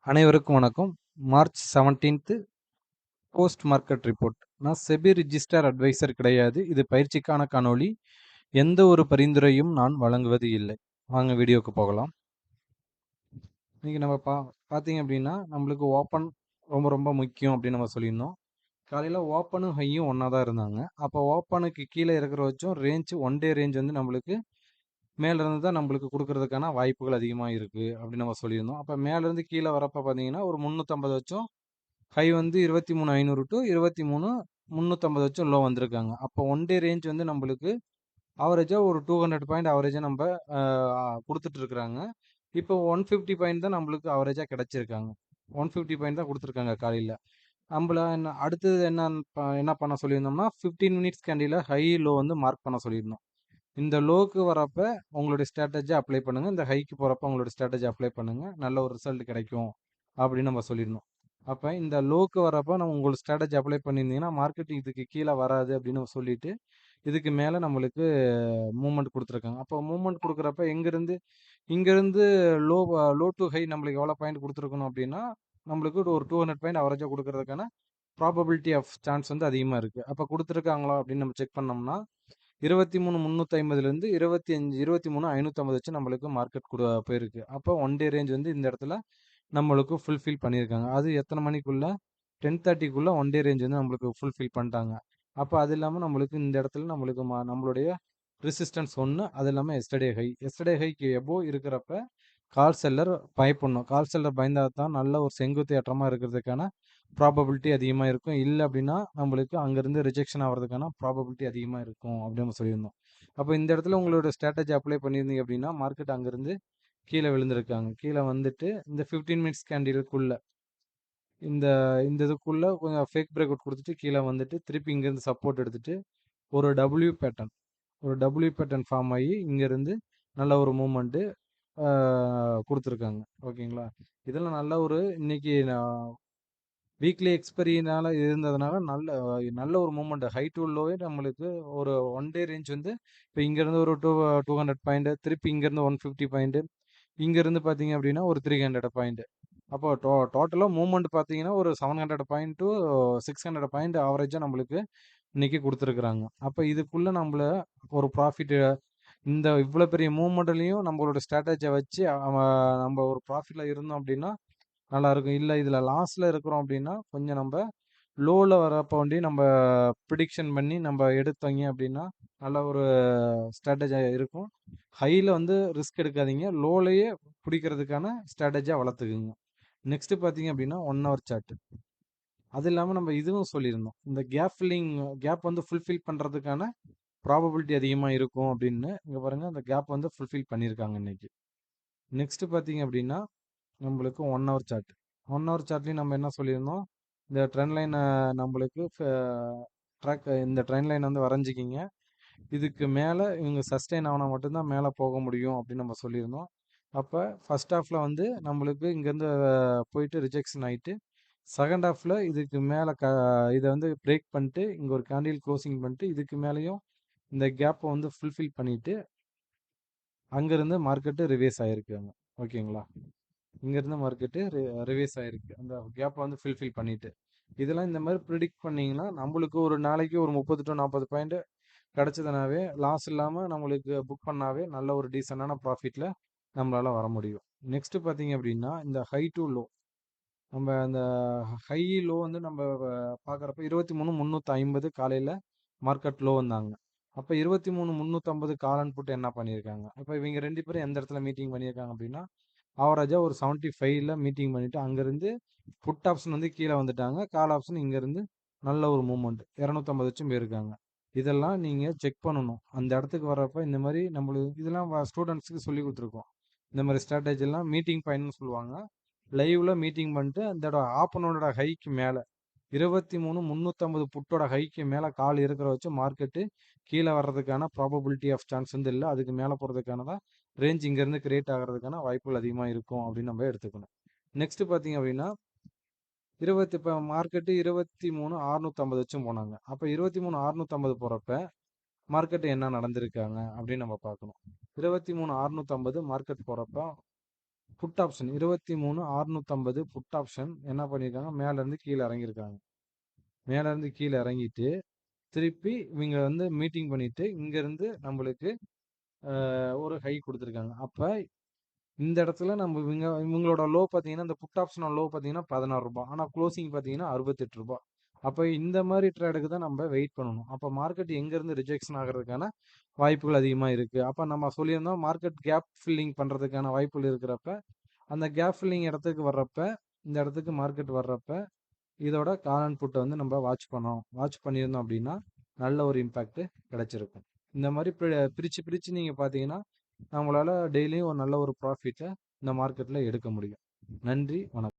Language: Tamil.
அனைவருக்கும் வணக்கம். March 17th post market report. நான் செபி ரிஜிஸ்டர் அட்வைசர் கிடையாது. இது பயிற்சிக்கான காணொளி. எந்த ஒரு பரிந்துரையும் நான் வழங்குவது இல்லை. வாங்க வீடியோக்கு போகலாம். இன்னைக்கு நம்ம பார்த்தீங்க அப்படின்னா நம்மளுக்கு ஓப்பன் ரொம்ப ரொம்ப முக்கியம் அப்படின்னு நம்ம சொல்லியிருந்தோம். காலையில் ஓப்பனும் ஹையும் ஒன்றா தான் இருந்தாங்க. அப்போ ஓப்பனுக்கு கீழே இருக்கிற வச்சும் ரேஞ்ச் ஒன் டே ரேஞ்ச் வந்து நம்மளுக்கு மேலேருந்து தான் நம்மளுக்கு கொடுக்கறதுக்கான வாய்ப்புகள் அதிகமாக இருக்குது அப்படின்னு நம்ம சொல்லியிருந்தோம். அப்போ மேலேருந்து கீழே வரப்போ பார்த்தீங்கன்னா ஒரு 350 வச்சும் ஹை வந்து 23,500 டு 23,350 வச்சும் லோ வந்திருக்காங்க. அப்போ ஒன் டே ரேஞ்ச் வந்து நம்மளுக்கு ஆவரேஜாக ஒரு 200 பாயிண்ட் ஆவரேஜாக நம்ம கொடுத்துட்டு இருக்கிறாங்க. இப்போ 150 பாயிண்ட் தான் நம்மளுக்கு ஆவரேஜாக கிடைச்சிருக்காங்க. 150 பாயிண்ட் தான் கொடுத்துருக்காங்க காலையில். நம்மள அடுத்தது என்ன பண்ண சொல்லியிருந்தோம்னா 15 மினிட்ஸ் கேண்டில் ஹை லோ வந்து மார்க் பண்ண சொல்லியிருந்தோம். இந்த லோக்கு வரப்ப உங்களுடைய ஸ்ட்ராட்டஜி அப்ளை பண்ணுங்க. இந்த ஹைக்கு போகிறப்ப உங்களோட ஸ்ட்ராட்டஜி அப்ளை பண்ணுங்க. நல்ல ஒரு ரிசல்ட் கிடைக்கும் அப்படின்னு நம்ம சொல்லியிருந்தோம். அப்போ இந்த லோக்கு வரப்போ நம்ம உங்களோட ஸ்ட்ராட்டஜி அப்ளை பண்ணியிருந்தீங்கன்னா மார்க்கெட் இதுக்கு கீழே வராது அப்படின்னு சொல்லிட்டு இதுக்கு மேலே நம்மளுக்கு மூவ்மெண்ட் கொடுத்துருக்காங்க. அப்போ மூவ்மெண்ட் கொடுக்குறப்ப இங்கேருந்து லோ லோ டு ஹை நம்மளுக்கு எவ்வளோ பாயிண்ட் கொடுத்துருக்கணும் அப்படின்னா நம்மளுக்கு ஒரு 200 பாயிண்ட் அவரேஜாக கொடுக்கறதுக்கான ப்ராபபிலிட்டி ஆஃப் சான்ஸ் வந்து அதிகமாக இருக்குது. அப்போ கொடுத்துருக்காங்களா அப்படின்னு நம்ம செக் பண்ணோம்னா 23,350லேருந்து 23,550 வச்சு நம்மளுக்கு மார்க்கெட் போயிருக்கு. அப்போ ஒன் டே ரேஞ்ச் வந்து இந்த இடத்துல நம்மளுக்கு ஃபுல்ஃபில் பண்ணியிருக்காங்க. அது எத்தனை மணிக்குள்ள 10:30க்குள்ள ஒன் டே ரேஞ்ச் வந்து நம்மளுக்கு ஃபுல்ஃபில் பண்ணிட்டாங்க. அப்போ அது இல்லாமல் நம்மளுக்கு இந்த இடத்துல நம்மளுக்கு நம்மளுடைய ரெசிஸ்டன்ஸ் ஒன்று, அது இல்லாமல் எஸ்டர்டே ஹைக்கு எபோ இருக்கிறப்ப கால் செல்லர் பயப்படணும். கால் செல்லர் பயந்தா தான் நல்ல ஒரு செங்குத்து ஏற்றமாக இருக்கிறதுக்கான ப்ராபபிலிட்டி அதிகமாக இருக்கும். இல்லை அப்படின்னா நம்மளுக்கு அங்கேருந்து ரிஜெக்ஷன் ஆகிறதுக்கான ப்ராபபிலிட்டி அதிகமாக இருக்கும் அப்படின்னு நம்ம சொல்லியிருந்தோம். அப்போ இந்த இடத்துல உங்களோட ஸ்ட்ராட்டஜி அப்ளை பண்ணியிருந்தீங்க அப்படின்னா மார்க்கெட் அங்கேருந்து கீழே விழுந்திருக்காங்க. கீழே வந்துட்டு இந்த 15 மினிட்ஸ் கேண்டிலுக்குள்ள இந்த இந்த இதுக்குள்ள கொஞ்சம் ஃபேக் பிரேக் அவுட் கொடுத்துட்டு கீழே வந்துட்டு திருப்பி இங்கேருந்து சப்போர்ட் எடுத்துட்டு ஒரு டபிள்யூ பேட்டர்ன் ஃபார்ம் ஆகி இங்கேருந்து நல்ல ஒரு மூமெண்ட்டு கொடுத்துருக்காங்க. ஓகேங்களா? இதெல்லாம் நல்ல ஒரு இன்னைக்கு வீக்லி எக்ஸ்பெரினால இருந்ததுனால நல்ல ஒரு மூமெண்ட் ஹை டு லோவே நம்மளுக்கு ஒரு ஒன் டே ரேஞ்ச் வந்து இப்போ இங்கேருந்து ஒரு 200 பாயிண்ட் திருப்பி இங்கேருந்து 150 பாயிண்ட் இங்கேருந்து பார்த்தீங்க அப்படின்னா ஒரு 300 பாயிண்ட். அப்போ டோட்டலாக மூவ்மெண்ட் பார்த்தீங்கன்னா ஒரு 700 பாயிண்ட் டு 600 பாயிண்ட் ஆவரேஜாக நம்மளுக்கு இன்னைக்கு கொடுத்துருக்குறாங்க. அப்போ இதுக்குள்ளே நம்மள ஒரு ப்ராஃபிட் இந்த இவ்வளோ பெரிய மூவ்மெண்ட்லையும் நம்மளோட ஸ்ட்ராட்டஜியை வச்சு நம்ம ஒரு ப்ராஃபிட்டில் இருந்தோம் அப்படின்னா நல்லாயிருக்கும். இல்லை இதில் லாஸில் இருக்கிறோம் அப்படின்னா கொஞ்சம் நம்ம லோவில் வரப்போ வண்டி நம்ம ப்ரிடிக்ஷன் பண்ணி நம்ம எடுத்தோங்க அப்படின்னா நல்ல ஒரு ஸ்ட்ராட்டஜியாக இருக்கும். ஹையில் வந்து ரிஸ்க் எடுக்காதீங்க. லோலையே பிடிக்கிறதுக்கான ஸ்ட்ராட்டஜியாக வளர்த்துக்குங்க. நெக்ஸ்ட் பார்த்தீங்க அப்படின்னா 1 ஹவர் சார்ட். அது இல்லாமல் நம்ம இதுவும் சொல்லியிருந்தோம். இந்த கேப் வந்து ஃபுல்ஃபில் பண்ணுறதுக்கான ப்ராபபிலிட்டி அதிகமாக இருக்கும் அப்படின்னு. இங்கே பாருங்கள் அந்த கேப் வந்து ஃபுல்ஃபில் பண்ணியிருக்காங்க இன்னைக்கு. நெக்ஸ்ட் பார்த்தீங்க அப்படின்னா நம்மளுக்கு 1 ஹவர் சார்ட். 1 ஹவர் சார்ட்லேயும் நம்ம என்ன சொல்லியிருந்தோம், இந்த ட்ரெண்ட் லைனை நம்மளுக்கு இந்த ட்ரெண்ட் லைன் வந்து வரைஞ்சிக்கிங்க. இதுக்கு மேலே இவங்க சஸ்டெயின் ஆகினா மட்டும்தான் மேலே போக முடியும் அப்படின்னு நம்ம சொல்லியிருந்தோம். அப்போ ஃபர்ஸ்ட் ஹாஃபில் வந்து நம்மளுக்கு இங்கேருந்து போயிட்டு ரிஜெக்ஷன் ஆகிட்டு செகண்ட் ஹாஃபில் இதுக்கு மேலே இதை வந்து பிரேக் பண்ணிட்டு இங்கே ஒரு கேண்டில் க்ளோசிங் பண்ணிட்டு இதுக்கு மேலேயும் இந்த கேப்பை வந்து ஃபுல்ஃபில் பண்ணிட்டு அங்கேருந்து மார்க்கெட்டு ரிவேஸ் ஆகிருக்காங்க. ஓகேங்களா? இங்கேருந்து மார்க்கெட்டு ரிவேஸ் ஆகிருக்கு அந்த கேப்பை வந்து ஃபுல்ஃபில் பண்ணிட்டு. இதெல்லாம் இந்த மாதிரி ப்ரிடிக்ட் பண்ணிங்கன்னா நம்மளுக்கு ஒரு நாளைக்கு ஒரு 30 டு 40 பாயிண்ட் கிடச்சதுனாவே லாஸ் இல்லாமல் நம்மளுக்கு புக் பண்ணாவே நல்ல ஒரு டீசெண்டான ப்ராஃபிட்டில் நம்மளால் வர முடியும். நெக்ஸ்ட்டு பார்த்தீங்க அப்படின்னா இந்த ஹை டு லோ நம்ம அந்த ஹை லோ வந்து நம்ம பார்க்குறப்ப 23,350 காலையில் மார்க்கெட் லோ வந்தாங்க. அப்போ 23,350 காலன் புட்டு என்ன பண்ணியிருக்காங்க, அப்போ இவங்க ரெண்டு பேரும் எந்த இடத்துல மீட்டிங் பண்ணியிருக்காங்க அப்படின்னா ஆவரேஜாக ஒரு 75ல் மீட்டிங் பண்ணிவிட்டு அங்கேருந்து புட் ஆப்ஷன் வந்து கீழே வந்துட்டாங்க. கால் ஆப்ஷன் இங்கேருந்து நல்ல ஒரு மூமெண்ட் 250 வச்சும் போயிருக்காங்க. இதெல்லாம் நீங்கள் செக் பண்ணணும். அந்த இடத்துக்கு வர்றப்ப இந்த மாதிரி நம்மளுக்கு இதெல்லாம் ஸ்டூடெண்ட்ஸுக்கு சொல்லி கொடுத்துருக்கோம். இந்த மாதிரி ஸ்ட்ராட்டஜிலாம் மீட்டிங் பாயிண்ட்னு சொல்லுவாங்க. லைவ்ல மீட்டிங் பண்ணிட்டு அந்த ஆப்பனோட ஹைக்கு மேலே 23,350 புட்டோட ஹைக்கு மேலே கால் இருக்கிற வச்சு மார்க்கெட்டு கீழே வர்றதுக்கான ப்ராபபிலிட்டி ஆஃப் சான்ஸ் வந்து இல்லை. அதுக்கு மேலே போகிறதுக்கானதான் ரேஞ்ச் இங்கேருந்து கிரியேட் ஆகிறதுக்கான வாய்ப்புகள் அதிகமாக இருக்கும் அப்படின்னு நம்ம எடுத்துக்கணும். நெக்ஸ்ட் பார்த்தீங்க அப்படின்னா இப்போ மார்க்கெட்டு 23,650 வச்சும் போனாங்க. அப்போ 23,650 போகிறப்ப மார்க்கெட்டு என்ன நடந்திருக்காங்க அப்படின்னு நம்ம பார்க்கணும். 23,650 மார்க்கெட் போகிறப்ப புட் ஆப்ஷன் 23,650 புட் ஆப்ஷன் என்ன பண்ணியிருக்காங்க, மேல இருந்து கீழே இறங்கியிருக்காங்க. மேல இருந்து கீழே இறங்கிட்டு திருப்பி இவங்க வந்து மீட்டிங் பண்ணிட்டு இங்க இருந்து நம்மளுக்கு ஒரு ஹை கொடுத்துருக்காங்க. அப்ப இந்த இடத்துல நம்ம இவங்களோட லோ பார்த்தீங்கன்னா, இந்த புட் ஆப்ஷனோட லோ பார்த்தீங்கன்னா ரூ. 16. ஆனா க்ளோசிங் பார்த்தீங்கன்னா ரூ. 68. அப்ப இந்த மாரி ட்ரேடுக்கு தான் நம்ம வெயிட் பண்ணணும். அப்ப மார்க்கெட் எங்கேருந்து ரிஜெக்ஷன் ஆகுறதுக்கான வாய்ப்புகள் அதிகமா இருக்கு. அப்ப நம்ம சொல்லியிருந்தோம் மார்க்கெட் கேப் ஃபில்லிங் பண்றதுக்கான வாய்ப்புகள் இருக்கிறப்ப, அந்த கேப் ஃபில்லிங் இடத்துக்கு வர்றப்ப, இந்த இடத்துக்கு மார்க்கெட் வர்றப்ப, இதோட கால் அண்ட் புட்டை வந்து நம்ம வாட்ச் பண்ணோம். வாட்ச் பண்ணியிருந்தோம் அப்படின்னா, நல்ல ஒரு இம்பேக்ட் கிடைச்சிருக்கும். இந்த மாதிரி பிரிச்சு பிரிச்சு நீங்க பார்த்தீங்கன்னா, நம்மளால டெய்லியும் ஒரு நல்ல ஒரு ப்ராஃபிட்டை இந்த மார்க்கெட்ல எடுக்க முடியும். நன்றி, வணக்கம்.